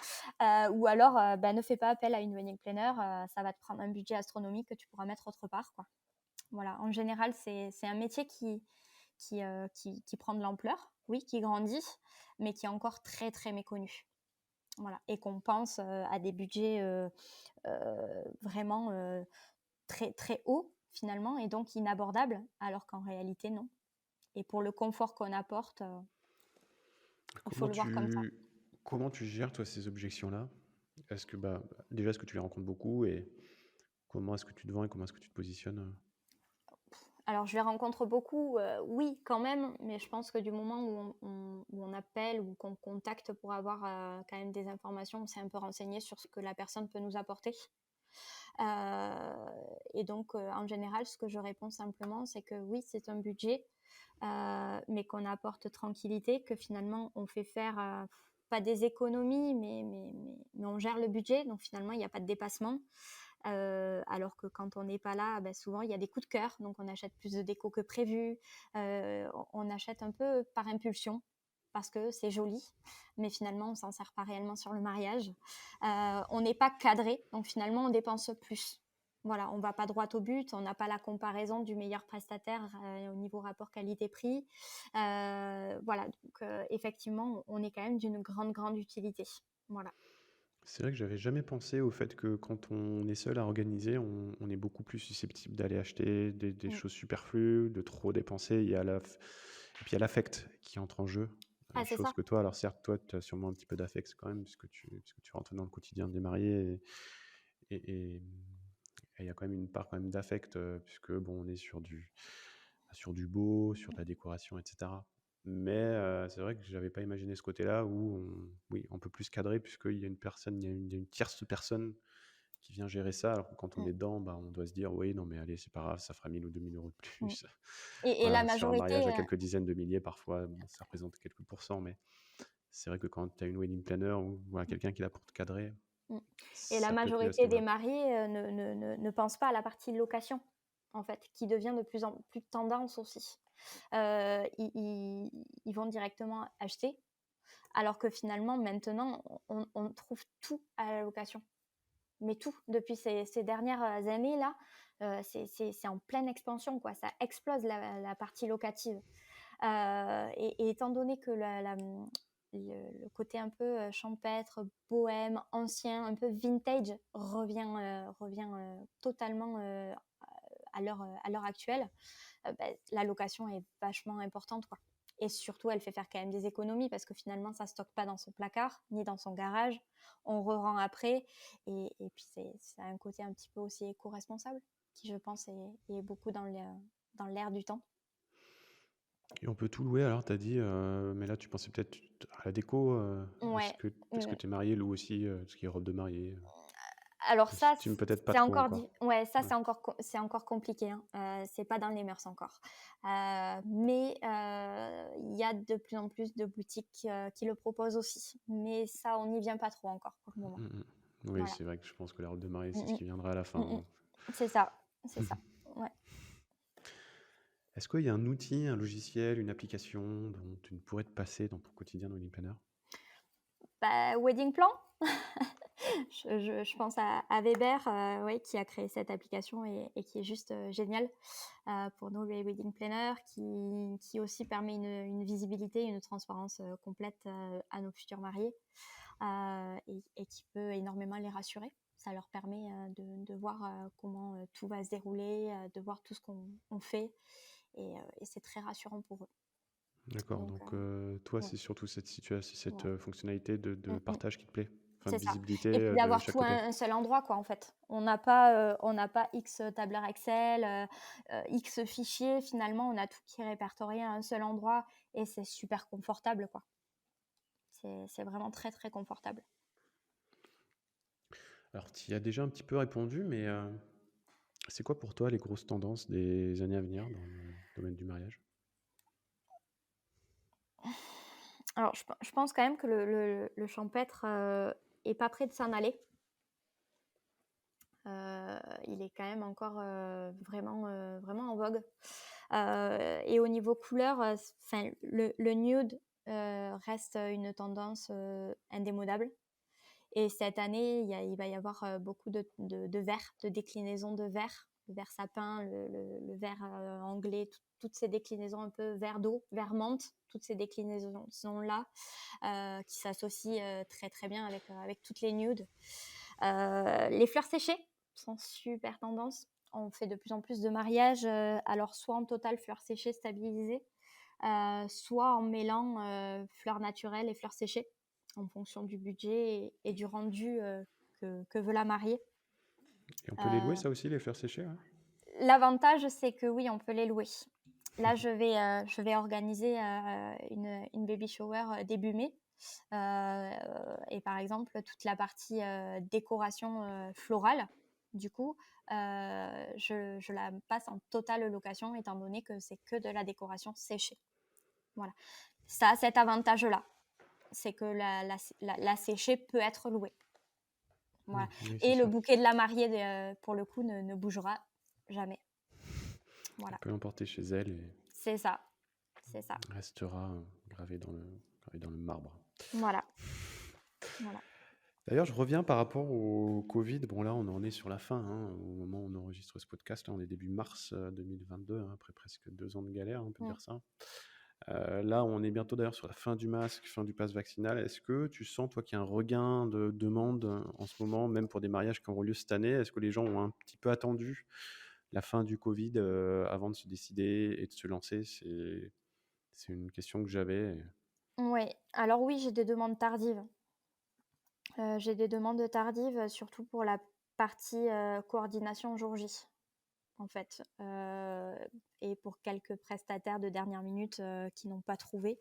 Ou alors, ne fais pas appel à une wedding planner, ça va te prendre un budget astronomique que tu pourras mettre autre part, quoi. Voilà, en général, c'est un métier qui prend de l'ampleur, oui, qui grandit, mais qui est encore très, très méconnu. Voilà. Et qu'on pense à des budgets vraiment très, très hauts, finalement, et donc inabordables, alors qu'en réalité, non. Et pour le confort qu'on apporte, il faut Comment le voir comme ça. comment tu gères, toi, ces objections-là? Est-ce que, déjà, est-ce que tu les rencontres beaucoup et comment est-ce que tu te vends et comment est-ce que tu te positionnes? Alors, je les rencontre beaucoup, oui, quand même, mais je pense que du moment où on appelle ou qu'on contacte pour avoir quand même des informations, on s'est un peu renseigné sur ce que la personne peut nous apporter. Et donc, en général, ce que je réponds simplement, c'est que oui, c'est un budget, mais qu'on apporte tranquillité, que finalement, on fait faire pas des économies, mais on gère le budget, donc finalement, il n'y a pas de dépassement. Alors que quand on n'est pas là, souvent il y a des coups de cœur, donc on achète plus de déco que prévu, on achète un peu par impulsion parce que c'est joli, mais finalement on s'en sert pas réellement sur le mariage. On n'est pas cadré, donc finalement on dépense plus. Voilà, on va pas droit au but, on n'a pas la comparaison du meilleur prestataire au niveau rapport qualité-prix. Voilà, donc effectivement, on est quand même d'une grande utilité. Voilà. C'est vrai que j'avais jamais pensé au fait que quand on est seul à organiser, on est beaucoup plus susceptible d'aller acheter des Mm. choses superflues, de trop dépenser. Et puis il y a l'affect qui entre en jeu. Ah, c'est Chose ça. que toi, alors certes, toi, tu as sûrement un petit peu d'affect quand même, puisque tu rentres dans le quotidien des mariés. Et et il y a quand même une part quand même d'affect, puisque bon, on est sur du beau, sur de la décoration, etc. Mais c'est vrai que j'avais pas imaginé ce côté-là où oui, on peut plus cadrer puisqu'il y a une personne, il y a une tierce personne qui vient gérer ça. Alors que quand on Mm. est dedans, on doit se dire oui, non, mais allez, c'est pas grave, ça fera 1000 ou 2000 € de Mm. plus. Et la Voilà, sur un majorité, mariage à quelques dizaines de milliers, parfois, bon, ça représente quelques pourcents, mais c'est vrai que quand tu as une wedding planner ou voilà, quelqu'un qui est là pour te cadrer, mmh, et la ça peut être mieux à ce majorité des niveau-là. mariés ne pense pas à la partie location, en fait, qui devient de plus en plus tendance aussi. Ils vont directement acheter, alors que finalement, maintenant, on trouve tout à la location. Mais tout, depuis ces dernières années-là, c'est en pleine expansion, quoi. Ça explose la partie locative. Et étant donné que le côté un peu champêtre, bohème, ancien, un peu vintage revient totalement à l'heure actuelle, la location est vachement importante, quoi. Et surtout, elle fait faire quand même des économies parce que finalement, ça ne stocke pas dans son placard ni dans son garage. On rerend après. Et puis, c'est un côté un petit peu aussi éco-responsable qui, je pense, est beaucoup dans l'air du temps. Et on peut tout louer alors, tu as dit, mais là tu pensais peut-être à la déco, Ouais. est-ce que tes mariés louent aussi, tout ce qui est robe de mariée? Alors ça, J'estime peut-être pas c'est trop encore encore. ouais, ça, Ouais. c'est encore compliqué, hein. C'est pas dans les mœurs encore. Mais il y a de plus en plus de boutiques, qui le proposent aussi. Mais ça, on n'y vient pas trop encore pour le moment. Mm, mm. Oui, Voilà. c'est vrai que je pense que la robe de mariée, c'est ce Mmh qui viendra à la fin, mh. Mmh hein. C'est ça, c'est ça. Ouais. Est-ce qu'il y a un outil, un logiciel, une application dont tu ne pourrais te passer dans ton quotidien de wedding planner? Bah, Wedding Plan? Je pense à Weber, ouais, qui a créé cette application et qui est juste, géniale, pour nous les wedding planners, qui aussi permet une visibilité, une transparence, complète, à nos futurs mariés, et qui peut énormément les rassurer. Ça leur permet, de voir, comment, tout va se dérouler, de voir tout ce qu'on fait et c'est très rassurant pour eux. D'accord, Donc donc toi, ouais, c'est surtout cette situation, cette ouais. fonctionnalité de Mmh mh. partage qui te plaît? Enfin, C'est de ça visibilité et puis de d'avoir chaque tout à côté? un seul endroit quoi, en fait. On n'a pas X, tableur Excel, X fichiers. Finalement, on a tout qui est répertorié à un seul endroit et c'est super confortable, quoi. C'est vraiment très, très confortable. Alors, tu y as déjà un petit peu répondu, mais c'est quoi pour toi les grosses tendances des années à venir dans le domaine du mariage? Alors je pense quand même que le champêtre, est pas prêt de s'en aller. Il est quand même encore, vraiment en vogue. Et au niveau couleur, enfin le nude, reste une tendance, indémodable. Et cette année, il va y avoir beaucoup de vert, de déclinaisons de vert, le vert sapin, le vert anglais, toutes ces déclinaisons un peu vert d'eau, vert menthe, toutes ces déclinaisons-là qui s'associent très très bien avec toutes les nudes. Les fleurs séchées sont super tendance. On fait de plus en plus de mariages, alors soit en total fleurs séchées stabilisées, soit en mêlant fleurs naturelles et fleurs séchées en fonction du budget et du rendu que veut la mariée. Et on peut les louer, Euh, ça aussi, les fleurs séchées, ouais? L'avantage, c'est que oui, on peut les louer. Là, je vais organiser une baby shower début mai. Euh, et par exemple, toute la partie décoration florale, du coup, je la passe en totale location étant donné que c'est que de la décoration séchée. Voilà. Ça a cet avantage-là, c'est que la séchée peut être louée. Voilà. Oui, c'est Et le sûr. bouquet de la mariée, pour le coup, ne bougera jamais. Elle Voilà. peut l'emporter chez elle et C'est ça. C'est ça. restera gravé dans le marbre. Voilà. Voilà. D'ailleurs, je reviens par rapport au Covid. Bon, là, on en est sur la fin, hein, au moment où on enregistre ce podcast. Là, on est début mars 2022, hein, après presque 2 ans de galère, on peut Mm. dire ça. Là, on est bientôt d'ailleurs sur la fin du masque, fin du pass vaccinal. Est-ce que tu sens, toi, qu'il y a un regain de demande en ce moment, même pour des mariages qui auront lieu cette année? Est-ce que les gens ont un petit peu attendu la fin du Covid avant de se décider et de se lancer? C'est une question que j'avais. Ouais. Alors oui, j'ai des demandes tardives. J'ai des demandes tardives, surtout pour la partie coordination jour J, en fait, et pour quelques prestataires de dernière minute qui n'ont pas trouvé.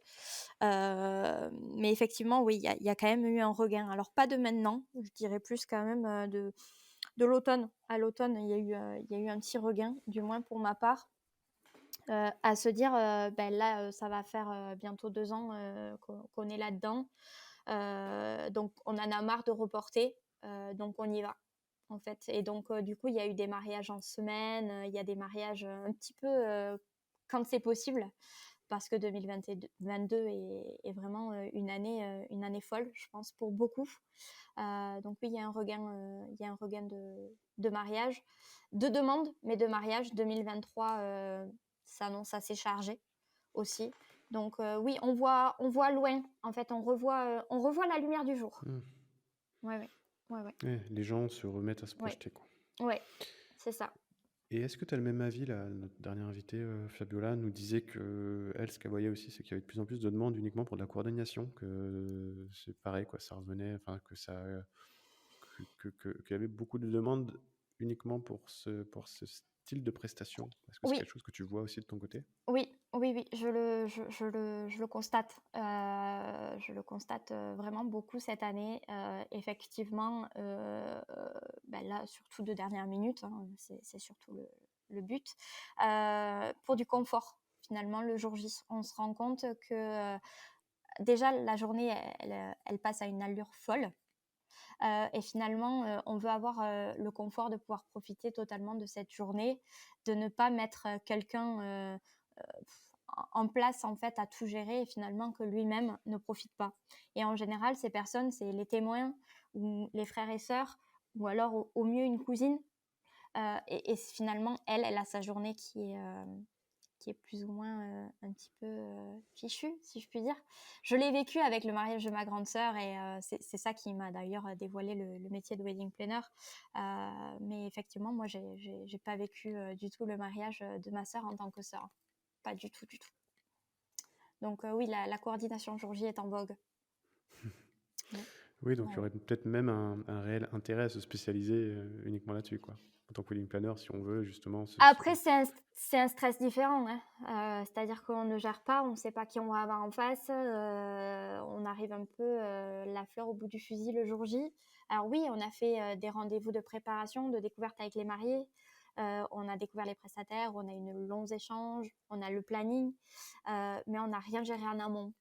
Mais effectivement, oui, il y a quand même eu un regain. Alors pas de maintenant, je dirais plus quand même de l'automne. À l'automne, il y a eu un petit regain, du moins pour ma part. À se dire, ben là, ça va faire bientôt 2 ans qu'on est là-dedans. Donc, on en a marre de reporter, donc on y va, en fait. Et donc, du coup, il y a eu des mariages en semaine, il y a des mariages un petit peu quand c'est possible, parce que 2022 est vraiment une année folle, je pense, pour beaucoup. Donc, oui, il y a un regain de mariage, de demandes, mais de mariage. 2023 s'annonce assez chargé aussi. Donc oui, on voit loin. En fait, on revoit la lumière du jour. Hmm. Ouais, ouais, ouais, ouais, Ouais, les gens se remettent à se ouais, projeter, quoi. ouais, c'est ça. Et est-ce que tu as le même avis là? Notre dernière invitée, Fabiola, nous disait que elle, ce qu'elle voyait aussi, c'est qu'il y avait de plus en plus de demandes uniquement pour de la coordination, que c'est pareil, quoi, ça revenait, enfin, que ça, qu'il y avait beaucoup de demandes uniquement pour ce style de prestation? Est-ce que c'est Oui, quelque chose que tu vois aussi de ton côté? oui, oui, oui, je le constate. Je le constate vraiment beaucoup cette année. Effectivement, là, surtout de dernière minute, hein, c'est surtout le but. Pour du confort, finalement, le jour J. On se rend compte que déjà, la journée, elle passe à une allure folle. Et finalement, on veut avoir le confort de pouvoir profiter totalement de cette journée, de ne pas mettre quelqu'un en place en fait à tout gérer et finalement que lui-même ne profite pas. Et en général, ces personnes, c'est les témoins ou les frères et sœurs ou alors au mieux une cousine. Et finalement, elle a sa journée qui est plus ou moins un petit peu fichue, si je puis dire. Je l'ai vécu avec le mariage de ma grande sœur et c'est ça qui m'a d'ailleurs dévoilé le métier de wedding planner. Mais effectivement, moi, j'ai pas vécu du tout le mariage de ma sœur en tant que sœur. Pas du tout, du tout. Donc oui, la coordination jour J est en vogue. Oui, donc il y Ouais. aurait peut-être même un réel intérêt à se spécialiser uniquement là-dessus, quoi. En tant que wedding planner, si on veut justement Après, c'est un stress différent, hein. C'est-à-dire qu'on ne gère pas, on ne sait pas qui on va avoir en face. On arrive un peu la fleur au bout du fusil le jour J. Alors oui, on a fait des rendez-vous de préparation, de découverte avec les mariés. On a découvert les prestataires, on a eu de longs échanges, on a le planning, mais on n'a rien géré en amont.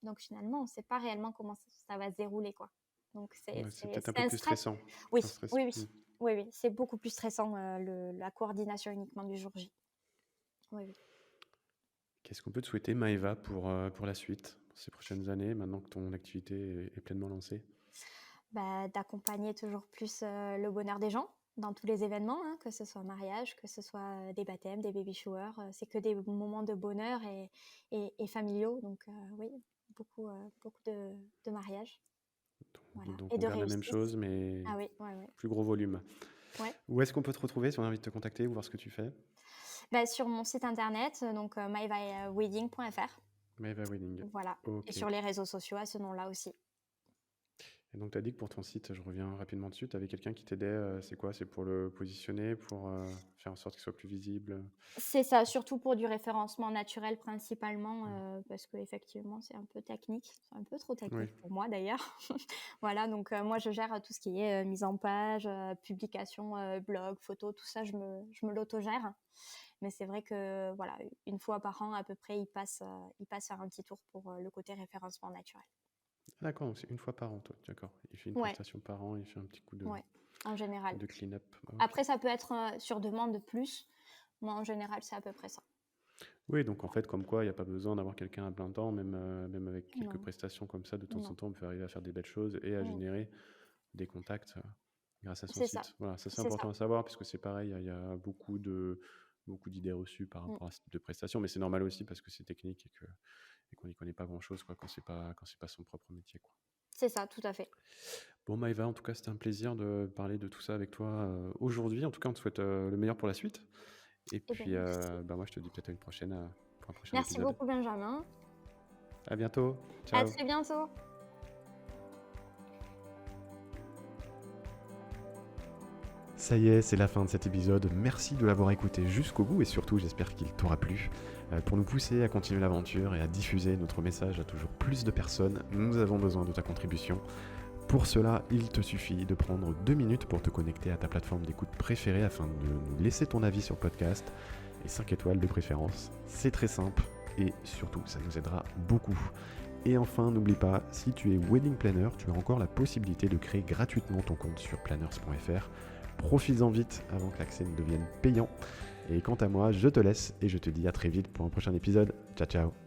Donc finalement, on ne sait pas réellement comment ça va se dérouler, quoi. Donc Ouais, c'est peut-être un c'est peu un plus stress. stressant. Oui, Un stress. oui, oui. Oui, oui, c'est beaucoup plus stressant la coordination uniquement du jour J. Oui, oui. Qu'est-ce qu'on peut te souhaiter, Maëva, pour la suite, pour ces prochaines années, maintenant que ton activité est pleinement lancée? D'accompagner toujours plus le bonheur des gens dans tous les événements, hein, que ce soit un mariage, que ce soit des baptêmes, des baby showers. C'est que des moments de bonheur et familiaux. Donc oui, beaucoup de mariages. Voilà. Donc Et on de garde la même réussite. chose, mais Ah oui, ouais, ouais. plus gros volume. Ouais. Où est-ce qu'on peut te retrouver si on a envie de te contacter ou voir ce que tu fais? Sur mon site internet, donc mywedding.fr. Maëva Wedding. Voilà. Et Ok. sur les réseaux sociaux à ce nom-là aussi. Et donc tu as dit que pour ton site, je reviens rapidement dessus, tu avais quelqu'un qui t'aidait, c'est quoi? C'est pour le positionner, pour faire en sorte qu'il soit plus visible? C'est ça, surtout pour du référencement naturel principalement, Mm. parce qu'effectivement, c'est un peu technique. C'est un peu trop Oui. technique pour moi d'ailleurs. Voilà, donc moi je gère tout ce qui est mise en page, publication, blog, photo, tout ça, je me l'autogère. Mais c'est vrai que voilà, une fois par an à peu près, il passe faire un petit tour pour le côté référencement naturel. D'accord, donc c'est une fois par an, toi. D'accord. Il fait une Ouais, prestation par an, il fait un petit coup ouais, en général. de clean-up. Ok. Après, ça peut être sur demande de plus, mais en général, c'est à peu près ça. Oui, donc en fait, comme quoi, il n'y a pas besoin d'avoir quelqu'un à plein temps, même avec quelques Non, prestations comme ça, de temps en non, temps, on peut arriver à faire des belles choses et à non. générer des contacts grâce à son C'est ça, site. Voilà, ça c'est c'est ça. important à savoir, puisque c'est pareil, il y a beaucoup d'idées reçues par Mm. rapport à ce type de prestations, mais c'est normal aussi parce que c'est technique et qu'on n'y connaît pas grand-chose quoi, quand c'est pas son propre métier, quoi. C'est ça, tout à fait. Bon, Maëva, en tout cas, c'était un plaisir de parler de tout ça avec toi aujourd'hui. En tout cas, on te souhaite le meilleur pour la suite. Et Eh bien, puis, merci. moi, je te dis peut-être à une prochaine, pour un prochain Merci épisode. beaucoup, Benjamin. À bientôt. À Ciao. très bientôt. Ça y est, c'est la fin de cet épisode. Merci de l'avoir écouté jusqu'au bout et surtout, j'espère qu'il t'aura plu. Pour nous pousser à continuer l'aventure et à diffuser notre message à toujours plus de personnes, nous avons besoin de ta contribution. Pour cela, il te suffit de prendre 2 minutes pour te connecter à ta plateforme d'écoute préférée afin de nous laisser ton avis sur le podcast et 5 étoiles de préférence. C'est très simple et surtout, ça nous aidera beaucoup. Et enfin, n'oublie pas, si tu es wedding planner, tu as encore la possibilité de créer gratuitement ton compte sur planners.fr. Profites-en vite avant que l'accès ne devienne payant. Et quant à moi, je te laisse et je te dis à très vite pour un prochain épisode. Ciao ciao.